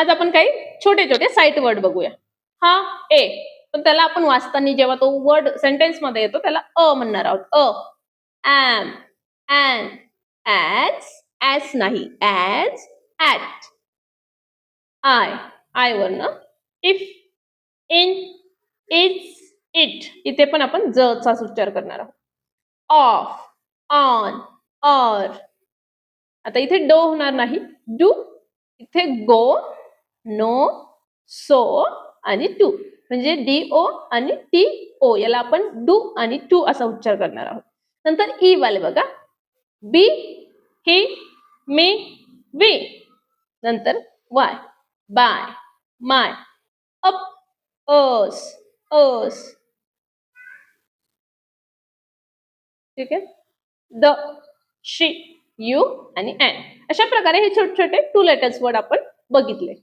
आज आपण काही छोटे छोटे साईट वर्ड बघूया. हा ए, पण त्याला आपण वाचताना जेव्हा तो वर्ड सेंटेन्स मध्ये येतो त्याला अ म्हणणार आहोत. ॲम, ॲन, ॲज, ॲज नाही, ॲज, ॲट, आय वरनं, इफ, इन, इज, इट. इथे पण आपण ज चा उच्चार करणार आहोत. Of, on, or. आता इथे डो होणार नाही, डू. इथे गो, नो, सो आणि टू. म्हणजे डी ओ आणि टी ओ याला आपण डू आणि टू असा उच्चार करणार आहोत. नंतर ई वाले बघा, बी, ही, मी, वी. नंतर वाय, बाय, माय, अप, अस, अस. ठीक आहे. द, शी, यू आणि अँड. अशा प्रकारे हे छोटे छोटे 2 लेटर्स वर्ड आपण बघितले.